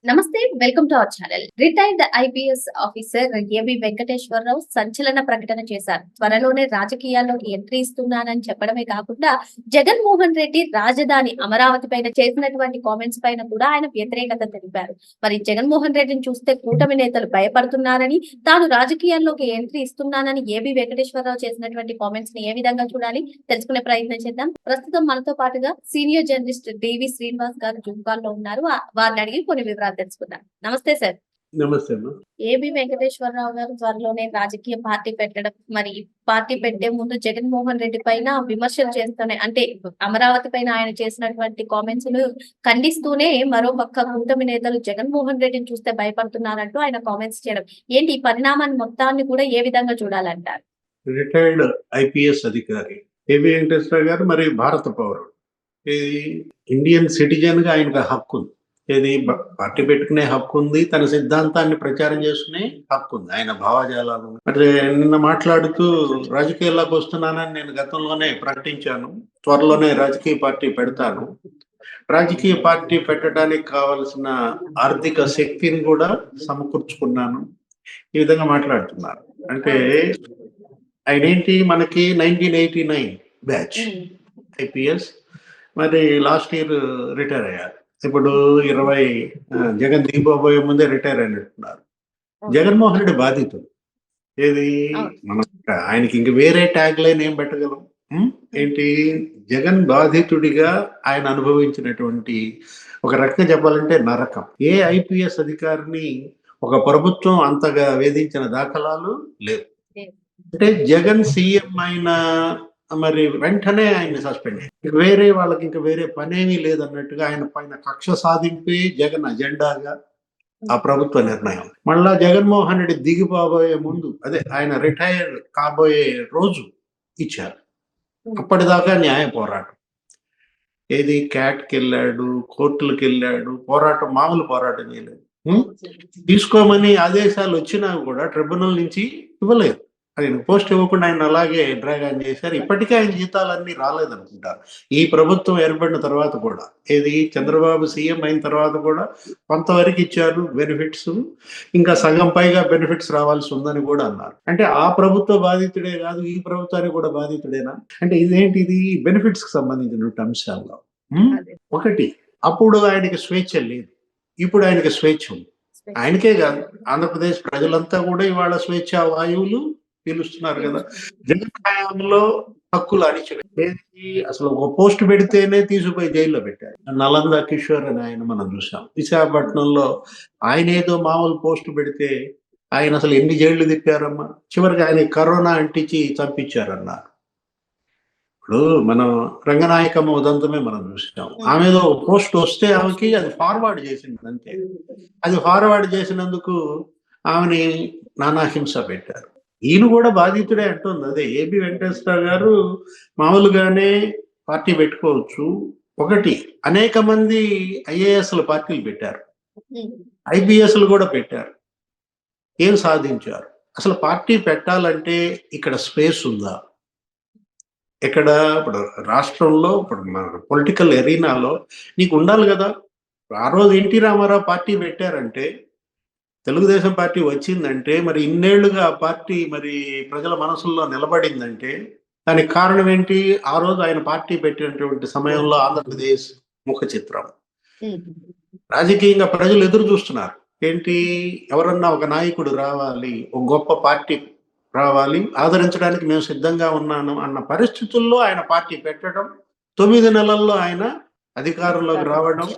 నమస్తే. Welcome to our channel. Retired IPS officer A B Venkateswara Rao సంచలన ప్రకటన చేశారు. త్వరలోనే రాజకీయాల్లోకి ఎంట్రీ ఇస్తున్నానని చెప్పడమే కాకుండా జగన్మోహన్ రెడ్డి రాజధాని అమరావతి పైన చేసినటువంటి కామెంట్స్ పైన కూడా ఆయన వ్యతిరేకత తెలిపారు. మరి జగన్మోహన్ రెడ్డిని చూస్తే కూటమి నేతలు భయపడుతున్నారని, తాను రాజకీయాల్లోకి ఎంట్రీ ఇస్తున్నానని ఏబి వెంకటేశ్వరరావు చేసినటువంటి కామెంట్స్ ని ఏ విధంగా చూడాలి తెలుసుకునే ప్రయత్నం చేద్దాం. ప్రస్తుతం మనతో పాటుగా సీనియర్ జర్నలిస్ట్ డివి శ్రీనివాస్ గారు జూమ్ కాల్ లో ఉన్నారు. వారిని అడిగి కొన్ని వివరాలు తెలుసుకుందాం. నమస్తే సార్. నమస్తే అమ్మా. ఏబి వెంకటేశ్వరరావు గారు త్వరలోనే రాజకీయ పార్టీ పెట్టడం, మరి పార్టీ పెట్టే ముందు జగన్మోహన్ రెడ్డి పైన విమర్శలు చేస్తూనే, అంటే అమరావతి పైన ఆయన చేసినటువంటి కామెంట్స్ ను ఖండిస్తూనే మరో పక్క కూటమి నేతలు జగన్మోహన్ రెడ్డిని చూస్తే భయపడుతున్నారంటూ ఆయన కామెంట్స్ చేయడం ఏంటి? ఈ పరిణామాన్ని మొత్తాన్ని కూడా ఏ విధంగా చూడాలంటారు? రిటైర్డ్ ఐపీఎస్ అధికారి ఏబి వెంకటేశ్వర గారు మరి భారత పౌరుడు. ఇది ఇండియన్ సిటిజన్ గా ఆయనకు హక్కు ఉంది. ఇది పార్టీ పెట్టుకునే హక్కు ఉంది, తన సిద్ధాంతాన్ని ప్రచారం చేసుకునే హక్కు ఉంది, ఆయన భావజాలాలు. మరి నిన్న మాట్లాడుతూ రాజకీయాల్లోకి వస్తున్నానని నేను గతంలోనే ప్రకటించాను, త్వరలోనే రాజకీయ పార్టీ పెడతాను, రాజకీయ పార్టీ పెట్టడానికి కావలసిన ఆర్థిక శక్తిని కూడా సమకూర్చుకున్నాను, ఈ విధంగా మాట్లాడుతున్నారు. అంటే ఐడెంటిటీ మనకి 1989 బ్యాచ్ ఐపీఎస్, మరి లాస్ట్ ఇయర్ రిటైర్ అయ్యారు. ఇప్పుడు 20 జగన్ దిగిపోబోయే ముందే రిటైర్ అయినట్టున్నారు. జగన్మోహన్ రెడ్డి బాధితుడు. ఏది మనం ఆయనకి ఇంక వేరే ట్యాగ్ లైన్ ఏం పెట్టగలం? ఏంటి, జగన్ బాధితుడిగా ఆయన అనుభవించినటువంటి, ఒక రకంగా చెప్పాలంటే నరకం. ఏ ఐపీఎస్ అధికారిని ఒక ప్రభుత్వం అంతగా వేధించిన దాఖలాలు లేవు. అంటే జగన్ సీఎం అయిన మరి వెంటనే ఆయన సస్పెండ్ అయ్యారు. వేరే వాళ్ళకి ఇంకా వేరే పనేమీ లేదన్నట్టుగా ఆయన పైన కక్ష సాధింపే జగన్ అజెండాగా ఆ ప్రభుత్వ నిర్ణయం. మళ్ళా జగన్మోహన్ రెడ్డి దిగిపోబోయే ముందు, అదే ఆయన రిటైర్ కాబోయే రోజు ఇచ్చారు. అప్పటిదాకా న్యాయ పోరాటం. ఏది, క్యాట్కి వెళ్ళాడు, కోర్టులకు వెళ్ళాడు, పోరాటం మామూలు పోరాటం చేయలేదు. తీసుకోమని ఆదేశాలు వచ్చినా కూడా ట్రిబ్యునల్ నుంచి ఇవ్వలేదు. ఆయన పోస్ట్ ఇవ్వకుండా ఆయన అలాగే డ్రాగ్ ఆన్ చేశారు. ఇప్పటికే ఆయన జీతాలన్నీ రాలేదనుకుంటారు ఈ ప్రభుత్వం ఏర్పడిన తర్వాత కూడా. ఏది, చంద్రబాబు సీఎం అయిన తర్వాత కూడా కొంతవరకు ఇచ్చారు బెనిఫిట్స్, ఇంకా సగం పైగా బెనిఫిట్స్ రావాల్సి ఉందని కూడా అన్నారు. అంటే ఆ ప్రభుత్వ బాధితుడే కాదు, ఈ ప్రభుత్వానికి కూడా బాధితుడేనా? అంటే ఇదేంటి, ఇది బెనిఫిట్స్ కి సంబంధించినటువంటి అంశాల్లో. ఒకటి, అప్పుడు ఆయనకి స్వేచ్ఛ లేదు, ఇప్పుడు ఆయనకి స్వేచ్ఛ ఉంది. ఆయనకే కాదు, ఆంధ్రప్రదేశ్ ప్రజలంతా కూడా ఇవాళ స్వేచ్ఛ వాయువులు పీలుస్తున్నారు కదా. జగన్ హయాంలో హక్కులు అణిచివేసి అసలు ఒక పోస్ట్ పెడితేనే తీసుకుపోయి జైల్లో పెట్టారు. నలంద కిషోర్ అని ఆయన మనం చూసాం. విశాఖపట్నంలో ఆయన ఏదో మామూలు పోస్ట్ పెడితే ఆయన అసలు ఎన్ని జైళ్లు తిప్పారమ్మా. చివరికి ఆయన కరోనా అంటించి చంపించారన్నారు. ఇప్పుడు మనం రంగనాయకమ్మ ఉదంతమే మనం చూసాం. ఆమెదో పోస్ట్ వస్తే ఆమెకి అది ఫార్వర్డ్ చేసింది అంతే. అది ఫార్వర్డ్ చేసినందుకు ఆమెని నానా హింస పెట్టారు. ఈయన కూడా బాధితుడే అంటుంది. అదే ఏబి వెంకటేశ్వర గారు మామూలుగానే పార్టీ పెట్టుకోవచ్చు. ఒకటి, అనేక మంది ఐఏఎస్ల పార్టీలు పెట్టారు, ఐపీఎస్లు కూడా పెట్టారు. ఏం సాధించారు? అసలు పార్టీ పెట్టాలంటే ఇక్కడ స్పేస్ ఉందా? ఇక్కడ ఇప్పుడు రాష్ట్రంలో, ఇప్పుడు మన పొలిటికల్ ఎరీనాలో నీకు ఉండాలి కదా. ఆ రోజు ఎన్టీ రామారావు పార్టీ పెట్టారంటే, తెలుగుదేశం పార్టీ వచ్చిందంటే, మరి ఇన్నేళ్లుగా ఆ పార్టీ మరి ప్రజల మనసుల్లో నిలబడిందంటే దానికి కారణం ఏంటి? ఆ రోజు ఆయన పార్టీ పెట్టినటువంటి సమయంలో ఆంధ్రప్రదేశ్ ముఖ చిత్రం. రాజకీయంగా ప్రజలు ఎదురు చూస్తున్నారు. ఏంటి, ఎవరన్నా ఒక నాయకుడు రావాలి, ఒక గొప్ప పార్టీ రావాలి, ఆదరించడానికి మేము సిద్ధంగా ఉన్నాను అన్న పరిస్థితుల్లో ఆయన పార్టీ పెట్టడం, 9 నెలల్లో ఆయన అధికారంలోకి రావడం,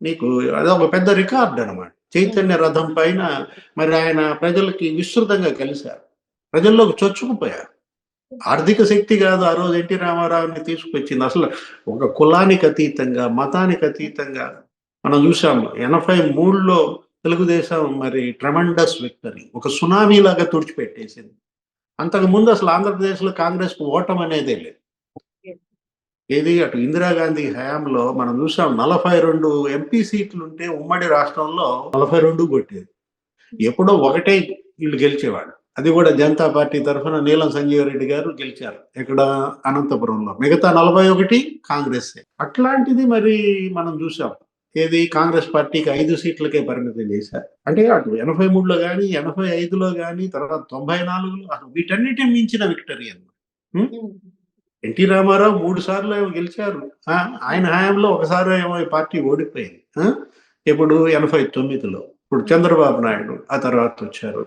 నీకు అదొక పెద్ద రికార్డ్ అనమాట. చైతన్య రథం పైన మరి ఆయన ప్రజలకి విస్తృతంగా కలిశారు, ప్రజల్లోకి చొచ్చుకుపోయారు. ఆర్థిక శక్తి కాదు ఆ రోజు ఎన్టీ రామారావుని తీసుకొచ్చింది. అసలు ఒక కులానికి అతీతంగా, మతానికి అతీతంగా మనం చూసాము. 83లో తెలుగుదేశం మరి ట్రెమండస్ విక్టరీ, ఒక సునామీ లాగా తుడిచిపెట్టేసింది. అంతకుముందు అసలు ఆంధ్రప్రదేశ్లో కాంగ్రెస్ కు ఓటం అనేదే లేదు. ఏది, అటు ఇందిరాగాంధీ హయాంలో మనం చూసాం 42 ఎంపీ సీట్లు ఉంటే ఉమ్మడి రాష్ట్రంలో 42 కొట్టేది. ఎప్పుడో ఒకటే వీళ్ళు గెలిచేవాడు, అది కూడా జనతా పార్టీ తరఫున నీలం సంజీవ్ రెడ్డి గారు గెలిచారు ఇక్కడ అనంతపురంలో. మిగతా 41 కాంగ్రెస్. అట్లాంటిది మరి మనం చూసాం. ఏది కాంగ్రెస్ పార్టీకి 5 సీట్లకే పరిమితం చేశారు. అంటే అటు 83లో గాని, 85లో గాని, తర్వాత 94లో అసలు వీటన్నిటిని మించిన విక్టరీ అన్నమాట. హ్మ్. ఎన్టీ రామారావు 3 సార్లు ఏమో గెలిచారు. ఆ! ఆయన హయాంలో ఒకసారి ఏమో ఈ పార్టీ ఓడిపోయింది. ఎప్పుడు 89లో. ఇప్పుడు చంద్రబాబు నాయుడు ఆ తర్వాత వచ్చారు.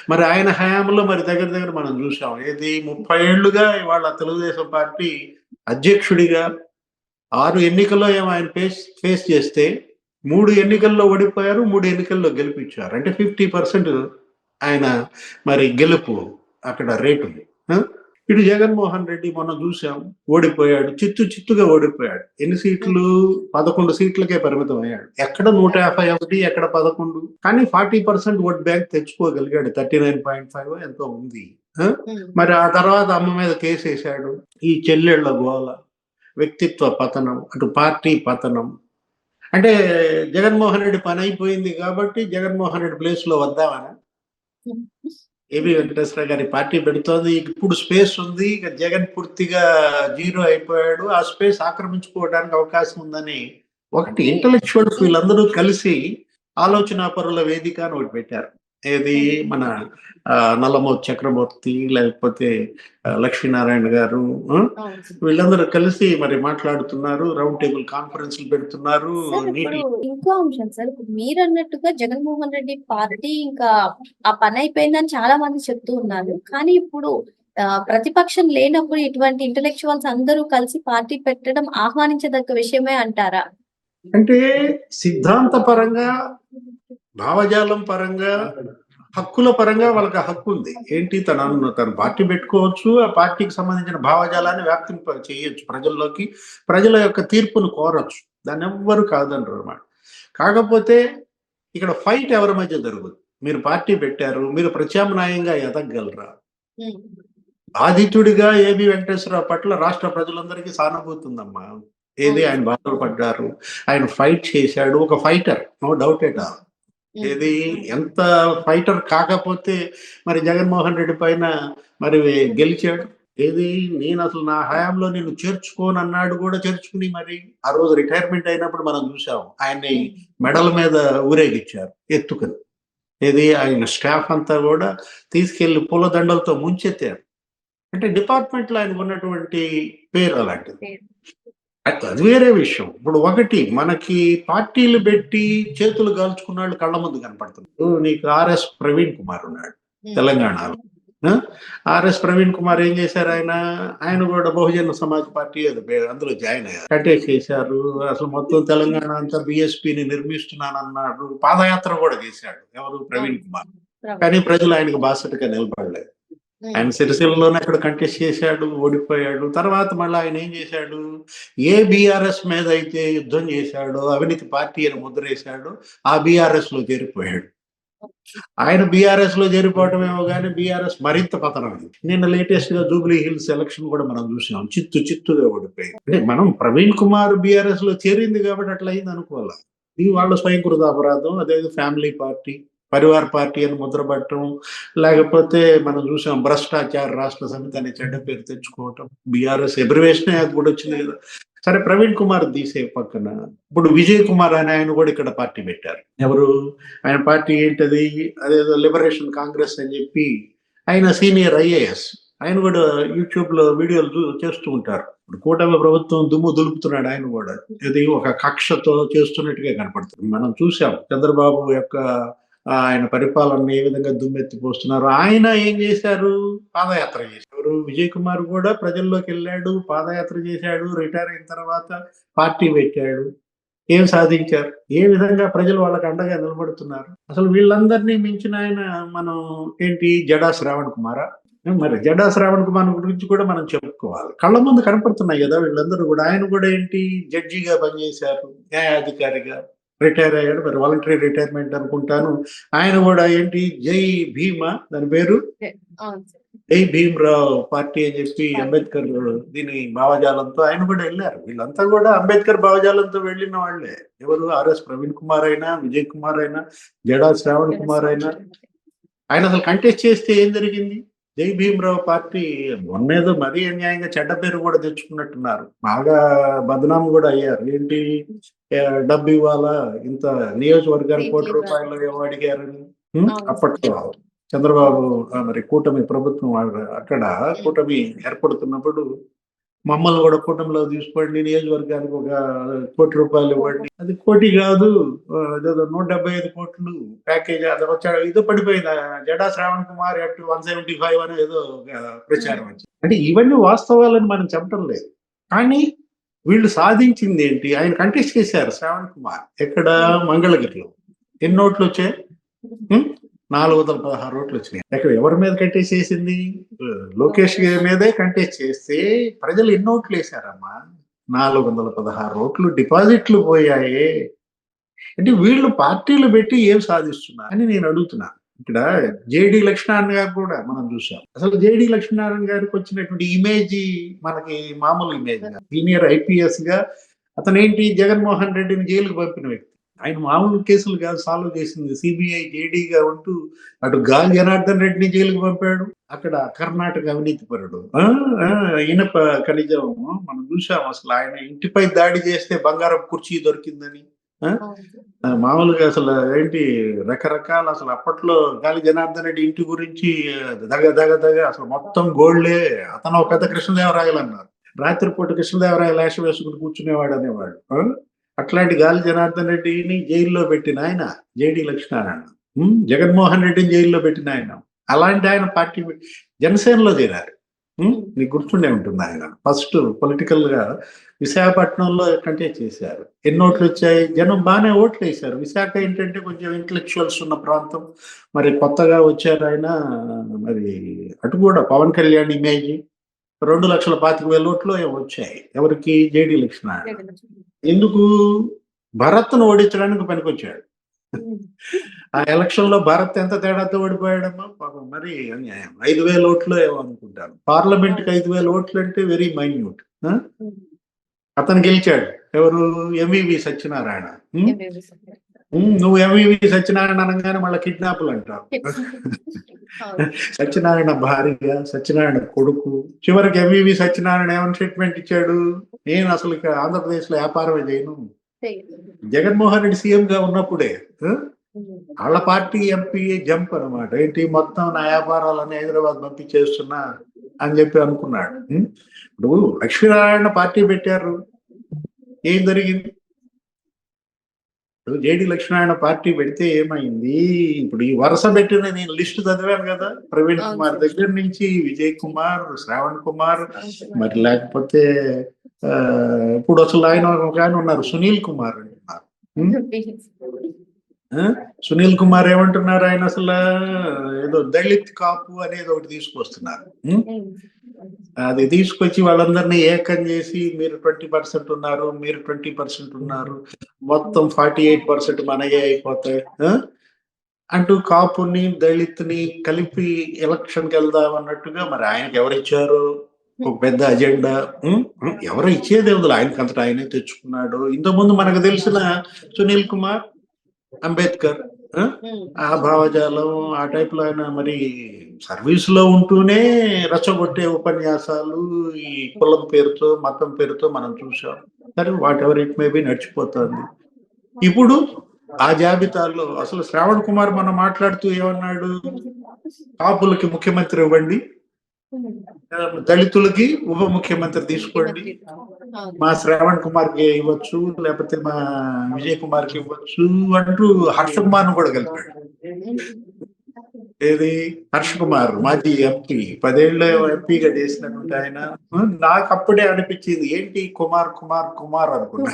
మరి ఆయన హయాంలో మరి దగ్గర దగ్గర మనం చూసాం. ఏది 30 ఏళ్లుగా ఇవాళ తెలుగుదేశం పార్టీ అధ్యక్షుడిగా 6 ఎన్నికల్లో ఏమో ఆయన ఫేస్ చేస్తే 3 ఎన్నికల్లో ఓడిపోయారు. 3 ఎన్నికల్లో గెలిపించారు. అంటే 50% ఆయన మరి గెలుపు అక్కడ రేటుంది. ఆ! ఇటు జగన్మోహన్ రెడ్డి మొన్న చూసాం ఓడిపోయాడు. చిత్తుగా ఓడిపోయాడు. ఎన్ని సీట్లు? 11 సీట్లకే పరిమితం అయ్యాడు. ఎక్కడ 151, ఎక్కడ 11. కానీ 40% ఓట్ బ్యాంక్ తెచ్చుకోగలిగాడు. 39.5 ఎంతో ఉంది. ఆ! మరి ఆ తర్వాత అమ్మ మీద కేసేశాడు. ఈ చెల్లెళ్ళ గోల, వ్యక్తిత్వ పతనం, అటు పార్టీ పతనం. అంటే జగన్మోహన్ రెడ్డి పని అయిపోయింది కాబట్టి జగన్మోహన్ రెడ్డి ప్లేస్‌లో వద్దామనా? ఏబీ వెంకటేశ్వర గారి పార్టీ పెడుతోంది. ఇప్పుడు స్పేస్ ఉంది. ఇక జగన్ పూర్తిగా జీరో అయిపోయాడు. ఆ స్పేస్ ఆక్రమించుకోవడానికి అవకాశం ఉందని ఒకటి ఇంటలెక్చువల్స్ వీళ్ళందరూ కలిసి ఆలోచనా పరుల వేదిక అని ఒకటి పెట్టారు. ఏది మన నల్లమోతు చక్రవర్తి లేకపోతే లక్ష్మీనారాయణ గారు వీళ్ళందరూ కలిసి మరి మాట్లాడుతున్నారు. రౌండ్ టేబుల్ కాన్ఫరెన్స్‌లు పెడుతున్నారు. సార్ ఇప్పుడు ఇంకో అంశం సార్. ఇప్పుడు మీరన్నట్టుగా జగన్మోహన్ రెడ్డి పార్టీ ఇంకా ఆ పని అయిపోయిందని చాలా మంది చెప్తూ ఉన్నారు. కానీ ఇప్పుడు ప్రతిపక్షం లేనప్పుడు ఇటువంటి ఇంటలెక్చువల్స్ అందరూ కలిసి పార్టీ పెట్టడం ఆహ్వానించదగ్గ విషయమే అంటారా? అంటే సిద్ధాంత పరంగా, భావజాలం పరంగా, హక్కుల పరంగా వాళ్ళకి హక్కు ఉంది. ఏంటి తను పార్టీ పెట్టుకోవచ్చు. ఆ పార్టీకి సంబంధించిన భావజాలాన్ని వ్యాప్తింప చేయొచ్చు ప్రజల్లోకి. ప్రజల యొక్క తీర్పును కోరొచ్చు. దాన్నెవ్వరు కాదనరనమాట. కాకపోతే ఇక్కడ ఫైట్ ఎవరి మధ్య జరుగుద్ది. మీరు పార్టీ పెట్టారు. మీరు ప్రత్యామ్నాయంగా ఎదగగలరా? బాధితుడిగా ఏబీ వెంకటేశ్వరరావు పట్ల రాష్ట్ర ప్రజలందరికీ సానుభూతి ఉందమ్మా. ఏది ఆయన బాధలు పడ్డారు. ఆయన ఫైట్ చేశాడు. ఒక fighter. No doubt at all. ఏది ఎంత ఫైటర్ కాకపోతే మరి జగన్మోహన్ రెడ్డి పైన మరి గెలిచాడు. ఏది నేను అసలు నా హయాంలో నిన్ను చేర్చుకోనన్నాడు కూడా చేర్చుకుని మరి ఆ రోజు రిటైర్మెంట్ అయినప్పుడు మనం చూసాం. ఆయన్ని మెడల మీద ఊరేగిచ్చారు ఎత్తుకుని. ఏది ఆయన స్టాఫ్ అంతా కూడా తీసుకెళ్లి పూలదండలతో ముంచెత్తారు. అంటే డిపార్ట్మెంట్‌లో ఆయనకున్నటువంటి పేరు అలాంటిది. అది వేరే విషయం. ఇప్పుడు ఒకటి మనకి పార్టీలు పెట్టి చేతులు కాల్చుకున్నాళ్ళు కళ్ళ ముందు కనపడుతుంది. నీకు ఆర్ఎస్ ప్రవీణ్ కుమార్ ఉన్నాడు తెలంగాణలో. ఆ! ఆర్ఎస్ ప్రవీణ్ కుమార్ ఏం చేశారు ఆయన? ఆయన కూడా బహుజన సమాజ్ పార్టీ అందులో జాయిన్ అయ్యారు. కంటెస్ట్ చేశారు. అసలు మొత్తం తెలంగాణ అంతా బీఎస్పీని నిర్మిస్తున్నానన్నాడు. పాదయాత్ర కూడా చేశాడు. ఎవరు? ప్రవీణ్ కుమార్. కానీ ప్రజలు ఆయనకు బాసటగా నిలబడలేదు. ఆయన సిరిసిల్లలోనే అక్కడ కంటెస్ట్ చేశాడు, ఓడిపోయాడు. తర్వాత మళ్ళీ ఆయన ఏం చేశాడు? ఏ బీఆర్ఎస్ మీద అయితే యుద్ధం చేశాడో, అవినీతి పార్టీ అని ముద్రేశాడో, ఆ బీఆర్ఎస్‌లో చేరిపోయాడు. ఆయన బీఆర్ఎస్‌లో చేరిపోవటమేమో గాని బీఆర్ఎస్ మరింత పతనమైంది. నిన్న లేటెస్ట్‌గా జూబ్లీ హిల్స్ ఎలక్షన్ కూడా మనం చూసాం. చిత్తుగా ఓడిపోయింది. అంటే మనం ప్రవీణ్ కుమార్ బీఆర్ఎస్‌లో చేరింది కాబట్టి అట్లా అయింది అనుకోవాలా. ఇది వాళ్ళ స్వయంకృత అపరాధం. అదేదో ఫ్యామిలీ పార్టీ, పరివార్ పార్టీ అని ముద్రపడటం, లేకపోతే మనం చూసాం భ్రష్టాచార రాష్ట్ర సమితి అనే చెడ్డ పేరు తెచ్చుకోవటం. బీఆర్ఎస్ అబ్రివేషనే అది కూడా వచ్చింది కదా! సరే ప్రవీణ్ కుమార్ తీసే పక్కన ఇప్పుడు విజయ్ కుమార్ అని ఆయన కూడా ఇక్కడ పార్టీ పెట్టారు. ఎవరు? ఆయన పార్టీ ఏంటది? అదేదో లిబరేషన్ కాంగ్రెస్ అని చెప్పి ఆయన సీనియర్ ఐఏఎస్. ఆయన కూడా యూట్యూబ్‌లో వీడియోలు చేస్తూ ఉంటారు. ఇప్పుడు కూటమి ప్రభుత్వం దుమ్ము దులుపుతున్నాడు ఆయన కూడా. ఇది ఒక కక్షతో చేస్తున్నట్టుగా కనపడుతుంది. మనం చూసాం చంద్రబాబు యొక్క ఆయన పరిపాలనని ఏ విధంగా దుమ్మెత్తిపోస్తున్నారు. ఆయన ఏం చేశారు? పాదయాత్ర చేశారు. విజయ్ కుమార్ కూడా ప్రజల్లోకెళ్ళాడు, పాదయాత్ర చేశాడు. రిటైర్ అయిన తర్వాత పార్టీ పెట్టాడు. ఏం సాధించారు? ఏ విధంగా ప్రజలు వాళ్ళకి అండగా నిలబడుతున్నారు? అసలు వీళ్ళందరినీ మించిన ఆయన మనం ఏంటి జడా శ్రావణ్ కుమారా? మరి జడా శ్రావణ్ కుమార్ గురించి కూడా మనం చెప్పుకోవాలి. కళ్ళ ముందు కనపడుతున్నాయి కదా వీళ్ళందరూ కూడా. ఆయన కూడా ఏంటి జడ్జిగా పనిచేశారు, న్యాయాధికారిగా రిటైర్ అయ్యాడు. మరి వాలంటరీ రిటైర్మెంట్ అనుకుంటాను. ఆయన కూడా ఏంటి జై భీమా దాని పేరు? జై భీమ్‌రావ్ పార్టీ అని చెప్పి అంబేద్కర్ దీని భావజాలంతో ఆయన కూడా ఎళ్లారు. వీళ్ళంతా కూడా అంబేద్కర్ భావజాలంతో వెళ్ళిన వాళ్ళే. ఎవరు? ఆర్ఎస్ ప్రవీణ్ కుమార్ అయినా, విజయ్ కుమార్ అయినా, జడా శ్రావణ్ కుమార్ అయినా. ఆయన అసలు కంటెస్ట్ చేస్తే ఏం జరిగింది? జై భీమరావు పార్టీ మొన్నేదో మరీ అన్యాయంగా చెడ్డ పేరు కూడా తెచ్చుకున్నట్టున్నారు, బాగా బదనాం కూడా అయ్యారు. ఏంటి డబ్బు ఇవ్వాలా, ఇంత నియోజకవర్గానికి సీట్లు ₹1 ఏమో అడిగారని. అవును. అప్పట్లో చంద్రబాబు మరి కూటమి ప్రభుత్వం అక్కడ ఉమ్. కూటమి ఏర్పడుతున్నప్పుడు మమ్మల్ని కూడా కూటమిలో తీసుకోండి, నియోజకవర్గానికి ₹1 కోటి ఇవ్వండి. అది కోటి కాదు, అదేదో 175 కోట్లు ప్యాకేజ్ అది వచ్చాడు. ఇదో పడిపోయింది జడా శ్రావణ్ కుమార్ అట్ 175 అని ఏదో ప్రచారం వచ్చింది. అంటే ఇవన్నీ వాస్తవాలని మనం చెప్పడం లేదు, కానీ వీళ్ళు సాధించింది ఏంటి? ఆయన కంటెస్ట్ చేశారు శ్రావణ్ కుమార్ ఎక్కడ, మంగళగిరిలో. ఎన్ని ఓట్లు వచ్చాయి? 416 ఓట్లు వచ్చినాయి. ఎక్కడ ఎవరి మీద కంటెస్ట్ చేసింది? లోకేష్ గారి మీదే కంటెస్ట్ చేస్తే ప్రజలు ఎన్ని ఓట్లు వేశారమ్మా? 416 ఓట్లు డిపాజిట్లు పోయాయి. అంటే వీళ్ళు పార్టీలు పెట్టి ఏం సాధిస్తున్నారు అని నేను అడుగుతున్నా. ఇక్కడ జేడి లక్ష్మీనారాయణ గారు కూడా మనం చూసాం. అసలు జేడి లక్ష్మీనారాయణ గారికి వచ్చినటువంటి ఇమేజ్ మనకి మామూలు ఇమేజ్ కాదు. సీనియర్ ఐపీఎస్ గా అతనేంటి, జగన్మోహన్ రెడ్డిని జైలుకు పంపిన వ్యక్తి. ఆయన మామూలు కేసులు కాదు సాల్వ్ చేసింది. సిబిఐ జేడీగా ఉంటూ అటు గాలి జనార్దన్ రెడ్డిని జైలుకు పంపాడు, అక్కడ కర్ణాటక అవినీతి పరుడు. ఇనప ఖనిజం మనం చూసాం. అసలు ఆయన ఇంటిపై దాడి చేస్తే బంగారం కుర్చీ దొరికిందని. మామూలుగా అసలు ఏంటి రకరకాల, అసలు అప్పట్లో గాలి జనార్దన్ రెడ్డి ఇంటి గురించి దగ అసలు మొత్తం గోల్డే. అతను ఒక పెద్ద కృష్ణదేవరాయలు అన్నారు. రాత్రిపూట కృష్ణదేవరాయలు వేషం వేసుకుని కూర్చునేవాడు అనేవాడు. అట్లాంటి గాలి జనార్దన్ రెడ్డిని జైల్లో పెట్టిన ఆయన జేడి లక్ష్మీనారాయణ. జగన్మోహన్ రెడ్డిని జైల్లో పెట్టిన ఆయన. అలాంటి ఆయన పార్టీ జనసేనలో చేరారు. నీకు గుర్తుండే ఉంటుంది, ఆయన ఫస్ట్ పొలిటికల్ గా విశాఖపట్నంలో కంటెస్ట్ చేశారు. ఎన్ని ఓట్లు వచ్చాయి? జనం బాగానే ఓట్లు వేశారు. విశాఖ ఏంటంటే కొంచెం ఇంటలెక్చువల్స్ ఉన్న ప్రాంతం. మరి కొత్తగా వచ్చారు ఆయన. మరి అటు కూడా పవన్ కళ్యాణ్ ఇమేజ్ 2,25,000 ఓట్లు వచ్చాయి. ఎవరికి? జేడి లక్ష్మీనారాయణ. ఎందుకు? భరత్ను ఓడించడానికి పనికొచ్చాడు. ఆ ఎలక్షన్ లో భారత్ ఎంత తేడాతో ఓడిపోయాడమ్మా పాపం. మరి అన్యాయం. 5,000 ఓట్లు ఏమో అనుకుంటాను. పార్లమెంట్ కి 5,000 ఓట్లు అంటే వెరీ మైన్యూట్. అతను గెలిచాడు. ఎవరు? ఎంవివి సత్యనారాయణ. నువ్వు ఎంవివి సత్యనారాయణ అనగానే మళ్ళీ కిడ్నాపులు అంటావు. సత్యనారాయణ భార్య, సత్యనారాయణ కొడుకు. చివరికి ఎంవివి సత్యనారాయణ ఏమైనా స్టేట్మెంట్ ఇచ్చాడు? నేను అసలు ఆంధ్రప్రదేశ్ లో వ్యాపారమే చేయను. జగన్మోహన్ రెడ్డి సీఎం గా ఉన్నప్పుడే వాళ్ళ పార్టీ ఎంపీ జంప్ అనమాట. ఏంటి, మొత్తం నా వ్యాపారాలని హైదరాబాద్ పంపించేస్తున్నా అని చెప్పి అనుకున్నాడు. ఇప్పుడు లక్ష్మీనారాయణ పార్టీ పెట్టారు, ఏం జరిగింది? జేడి లక్ష్మీనారాయణ పార్టీ పెడితే ఏమైంది? ఇప్పుడు ఈ వరుస పెట్టిన నేను లిస్టు చదివాను కదా, ప్రవీణ్ కుమార్ దగ్గర నుంచి విజయ్ కుమార్, శ్రావణ్ కుమార్, మరి లేకపోతే ఇప్పుడు అసలు ఆయన ఉన్నారు సునీల్ కుమార్ అంటున్నారు. సునీల్ కుమార్ ఏమంటున్నారు? ఆయన అసలు ఏదో దళిత్ కాపు అనేది ఒకటి తీసుకొస్తున్నారు. అది తీసుకొచ్చి వాళ్ళందరినీ ఏకం చేసి మీరు 20% ఉన్నారు, మీరు 20% ఉన్నారు, మొత్తం 48% మనయే అయిపోతాయి అంటూ కాపుని దళిత్ని కలిపి ఎలక్షన్కి వెళ్దాం అన్నట్టుగా. మరి ఆయనకి ఎవరిచ్చారు ఒక పెద్ద అజెండా? ఎవరు ఇచ్చేది ఏముంది, ఆయనకి అంతటా ఆయనే తెచ్చుకున్నాడు. ఇంతకుముందు మనకు తెలిసిన సునీల్ కుమార్, అంబేద్కర్, ఆ భావజాలం, ఆ టైప్ లో ఆయన మరి సర్వీస్ లో ఉంటూనే రచ్చగొట్టే ఉపన్యాసాలు ఈ కులం పేరుతో మతం పేరుతో మనం చూసాం. సరే, whatever it may be నడిచిపోతుంది. ఇప్పుడు ఆ జాబితాలో అసలు శ్రావణ్ కుమార్ మనం మాట్లాడుతూ ఏమన్నాడు? కాపులకి ముఖ్యమంత్రి ఇవ్వండి, దళితులకి ఉప ముఖ్యమంత్రి తీసుకోండి, మా శ్రావణ్ కుమార్ కి ఇవ్వచ్చు, లేకపోతే మా విజయ్ కుమార్ కి ఇవ్వచ్చు అంటూ హర్ష కుమార్ ను కూడా కలిపాడు. ఏది? హర్ష కుమార్ మాజీ ఎంపీ, 10 ఏళ్ళ ఎంపీగా చేసినటువంటి ఆయన. నాకు అప్పుడే అనిపించింది, ఏంటి కుమార్ కుమార్ కుమార్ అనుకున్నా.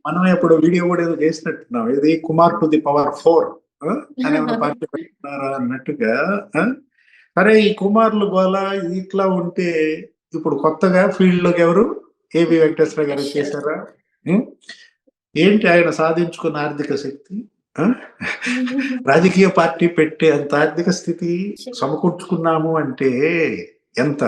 మనం ఇప్పుడు వీడియో కూడా ఏదో చేసినట్టున్నాం, ఇది కుమార్ టు ది పవర్ 4 అనే పార్టీ పెట్టుకున్నారా అన్నట్టుగా. సరే, ఈ కుమార్లు గోల ఇట్లా ఉంటే ఇప్పుడు కొత్తగా ఫీల్డ్ లోకి ఎవరు? ఏబి వెంకటేశ్వర గారు చేశారా? ఏంటి ఆయన సాధించుకున్న ఆర్థిక శక్తి? రాజకీయ పార్టీ పెట్టే అంత ఆర్థిక స్థితి సమకూర్చుకున్నాము అంటే ఎంత,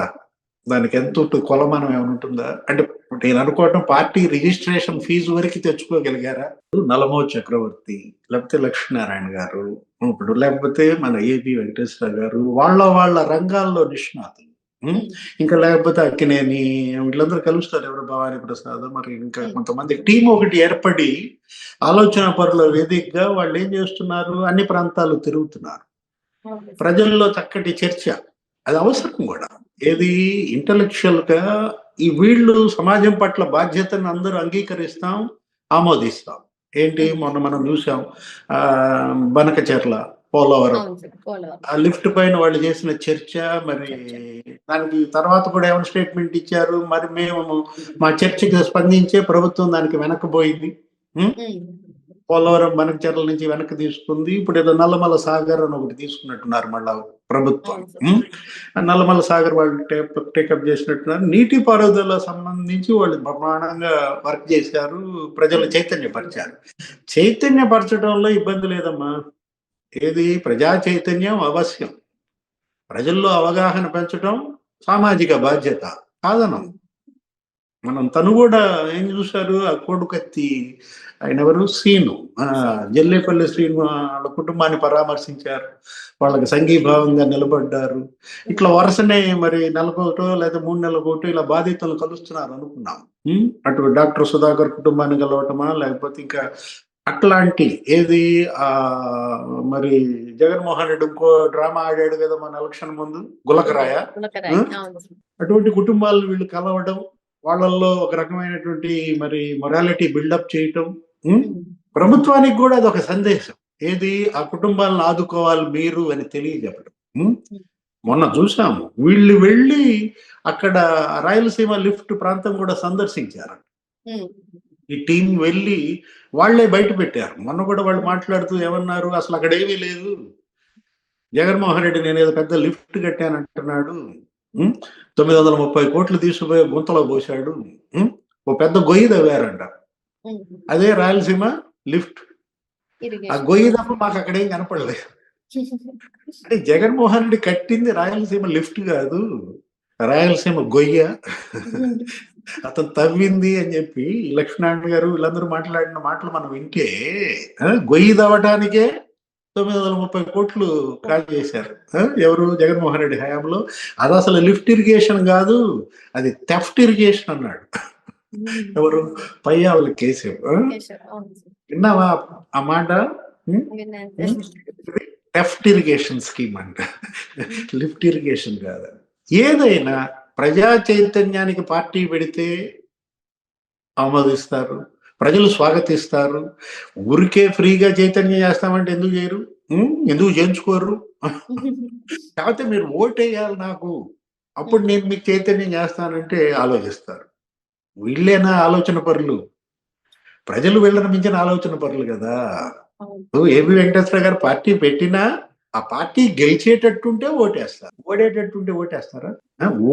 దానికి ఎంత కొలమానం ఏమైనా ఉంటుందా? అంటే ఇప్పుడు నేను అనుకోవటం పార్టీ రిజిస్ట్రేషన్ ఫీజు వరకు తెచ్చుకోగలిగారా? నల్లమో చక్రవర్తి, లేకపోతే లక్ష్మీనారాయణ గారు, ఇప్పుడు లేకపోతే మన ఏబి వెంకటేశ్వర గారు, వాళ్ళ రంగాల్లో నిష్ణాతులు. ఇంకా లేకపోతే అక్కినేని, వీళ్ళందరూ కలుస్తారు. ఎవరు భవానీ ప్రసాద్, మరి ఇంకా కొంతమంది టీం ఒకటి ఏర్పడి ఆలోచన పరుల వేదికగా వాళ్ళు ఏం చేస్తున్నారు, అన్ని ప్రాంతాలు తిరుగుతున్నారు. ప్రజల్లో చక్కటి చర్చ అది అవసరం కూడా. ఏది ఇంటలెక్చువల్ గా ఈ వీళ్ళు సమాజం పట్ల బాధ్యతను అందరూ అంగీకరిస్తాం, ఆమోదిస్తాం. ఏంటి మొన్న మనం చూసాం, బనకచెర్ల, పోలవరం, ఆ లిఫ్ట్ పైన వాళ్ళు చేసిన చర్చ, మరి దానికి తర్వాత కూడా ఏమైనా స్టేట్మెంట్ ఇచ్చారు, మరి మేము మా చర్చకి స్పందించే ప్రభుత్వం దానికి వెనక్కిపోయింది. పోలవరం బనకచెర్ల నుంచి వెనక్కి తీసుకుంది. ఇప్పుడు ఏదో నల్లమల సాగర్ అని ఒకటి తీసుకున్నట్టున్నారు మళ్ళా ప్రభుత్వం. నల్లమల సాగర్ వాళ్ళు టేకప్ చేసినట్టున్నారు. నీటి పారుదల సంబంధించి వాళ్ళు బ్రహ్మాండంగా వర్క్ చేశారు, ప్రజలు చైతన్యపరిచారు. చైతన్యపరచడంలో ఇబ్బంది లేదమ్మా. ఏది ప్రజా చైతన్యం అవశ్యం, ప్రజల్లో అవగాహన పెంచడం సామాజిక బాధ్యత కాదనం. మనం తను కూడా ఏం చూశారు, ఆ కోడుకత్తి ఆయన ఎవరు, శ్రీను, జల్లేపల్లి శ్రీను వాళ్ళ కుటుంబాన్ని పరామర్శించారు, వాళ్ళకి సంఘీభావంగా నిలబడ్డారు. ఇట్లా వరుసనే మరి నెలకోటో లేదా 3 నెలలకోటో ఇలా బాధితులను కలుస్తున్నారు అనుకున్నాం. అటు డాక్టర్ సుధాకర్ కుటుంబాన్ని కలవటమా, లేకపోతే ఇంకా అట్లాంటి ఏది మరి జగన్మోహన్ రెడ్డి ఇంకో డ్రామా ఆడాడు కదా మన ఎలక్షన్ ముందు, గులకరాయ. అటువంటి కుటుంబాలను వీళ్ళు కలవడం, వాళ్ళల్లో ఒక రకమైనటువంటి మరి మొరాలిటీ బిల్డప్ చేయటం, ప్రభుత్వానికి కూడా అదొక సందేశం. ఏది ఆ కుటుంబాలను ఆదుకోవాలి మీరు అని తెలియజెప్పడం. మొన్న చూసాము, వీళ్ళు వెళ్ళి అక్కడ రాయలసీమ లిఫ్ట్ ప్రాంతం కూడా సందర్శించారు. ఈ టీం వెళ్ళి వాళ్లే బయట పెట్టారు. మొన్న కూడా వాళ్ళు మాట్లాడుతూ ఏమన్నారు, అసలు అక్కడ ఏమీ లేదు, జగన్మోహన్ రెడ్డి నేను ఏదో పెద్ద లిఫ్ట్ కట్టానంటున్నాడు, 930 కోట్లు తీసుకుపోయి గుంతలో పోశాడు, ఓ పెద్ద గొయ్యి తవ్వారంట, అదే రాయలసీమ లిఫ్ట్. ఆ గొయ్యి తప్ప మాకు అక్కడేం కనపడలేదు. అంటే జగన్మోహన్ రెడ్డి కట్టింది రాయలసీమ లిఫ్ట్ కాదు, రాయలసీమ గొయ్య. అతను తవ్వింది అని చెప్పి లక్ష్మీనారాయణ గారు వీళ్ళందరూ మాట్లాడిన మాటలు మనం వింటే, గొయ్యి తవ్వటానికే 930 కోట్లు కాల్ చేశారు ఎవరు, జగన్మోహన్ రెడ్డి హయాంలో. అది అసలు లిఫ్ట్ ఇరిగేషన్ కాదు, అది థెఫ్ట్ ఇరిగేషన్ అన్నాడు ఎవరు, పయ్యావుల కేశవ్. విన్నావా ఆ మాట? థెఫ్ట్ ఇరిగేషన్ స్కీమ్ అంట, లిఫ్ట్ ఇరిగేషన్ కాదు. ఏదైనా ప్రజా చైతన్యానికి పార్టీ పెడితే ఆమోదిస్తారు, ప్రజలు స్వాగతిస్తారు. ఊరికే ఫ్రీగా చైతన్యం చేస్తామంటే ఎందుకు చేయరు, ఎందుకు చేయించుకోరు? కాకపోతే మీరు ఓటేయాలి నాకు, అప్పుడు నేను మీకు చైతన్యం చేస్తానంటే ఆలోచిస్తారు. వీళ్ళేనా ఆలోచన పరులు? ప్రజలు వీళ్ళని మించిన ఆలోచన పరులు కదా. ఏబి వెంకటేశ్వర గారు పార్టీ పెట్టినా ఆ పార్టీ గెలిచేటట్టుంటే ఓటేస్తారు, ఓడేటట్టుంటే ఓటేస్తారా?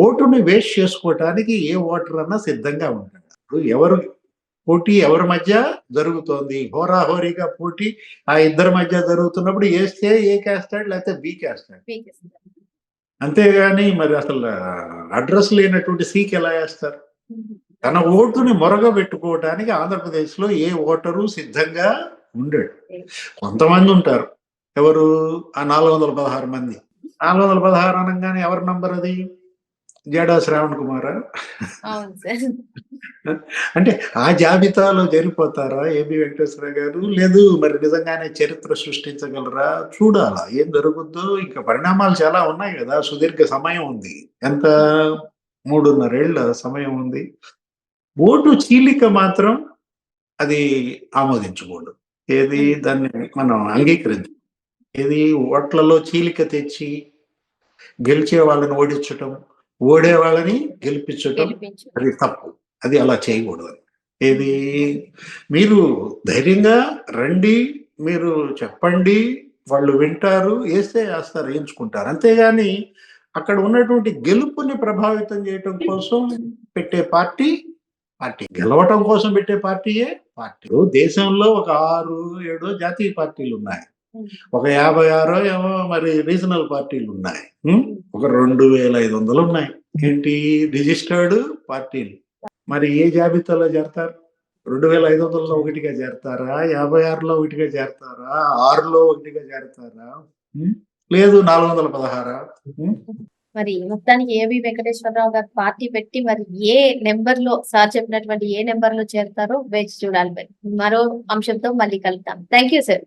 ఓటుని వేస్ట్ చేసుకోవటానికి ఏ ఓటర్ అన్నా సిద్ధంగా ఉంటాడు. ఎవరు పోటీ ఎవరి మధ్య జరుగుతోంది, హోరాహోరీగా పోటీ ఆ ఇద్దరి మధ్య జరుగుతున్నప్పుడు వేస్తే ఏకేస్తాడు, లేకపోతే బీకేస్తాడు. అంతేగాని మరి అసలు అడ్రస్ లేనటువంటి సీకి ఎలా వేస్తారు? తన ఓటుని మొరగ పెట్టుకోవటానికి ఆంధ్రప్రదేశ్ లో ఏ ఓటరు సిద్ధంగా ఉండడు. కొంతమంది ఉంటారు, ఎవరు, ఆ 416 మంది. 416 అనగానే ఎవరి నంబర్ అది, జేడా శ్రావణ్ కుమారా? అంటే ఆ జాబితాలో చేరిపోతారా ఏబి వెంకటేశ్వర గారు? లేదు మరి నిజంగానే చరిత్ర సృష్టించగలరా? చూడాలా ఏం జరుగుద్దో. ఇంకా పరిణామాలు చాలా ఉన్నాయి కదా, సుదీర్ఘ సమయం ఉంది, ఎంత 3.5 ఏళ్ల సమయం ఉంది. ఓటు చీలిక మాత్రం అది ఆమోదించకూడదు. ఏది దాన్ని మనం అంగీకరించు. ఏది ఓట్లలో చీలిక తెచ్చి గెలిచే వాళ్ళని ఓడించటం, ఓడే వాళ్ళని గెలిపించటం అది తప్పు. అది అలా చేయకూడదు. ఏది మీరు ధైర్యంగా రండి, మీరు చెప్పండి, వాళ్ళు వింటారు, వేస్తే వేస్తారు, వేయించుకుంటారు. అంతేగాని అక్కడ ఉన్నటువంటి గెలుపుని ప్రభావితం చేయటం కోసం పెట్టే పార్టీ గెలవటం కోసం పెట్టే పార్టీయే పార్టీ. దేశంలో ఒక 6-7 జాతీయ పార్టీలు ఉన్నాయి, ఒక 56 ఏమో మరి రీజనల్ పార్టీలు ఉన్నాయి, ఒక 2500 ఉన్నాయి ఏంటి రిజిస్టర్డ్ పార్టీలు. మరి ఏ జాబితాలో చేరతారు? 2500లో ఒకటిగా చేరతారా? 56లో ఒకటిగా చేరతారా? 6లో ఒకటిగా చేరతారా? లేదు 416. మరి మొత్తానికి ఏబి వెంకటేశ్వరరావు గారు పార్టీ పెట్టి మరి ఏ నెంబర్ లో సార్ చెప్పినటువంటి ఏ నెంబర్ లో చేరతారో వేచి చూడాలి. మరి మరో అంశంతో మళ్ళీ కలుద్దాం. Thank you sir.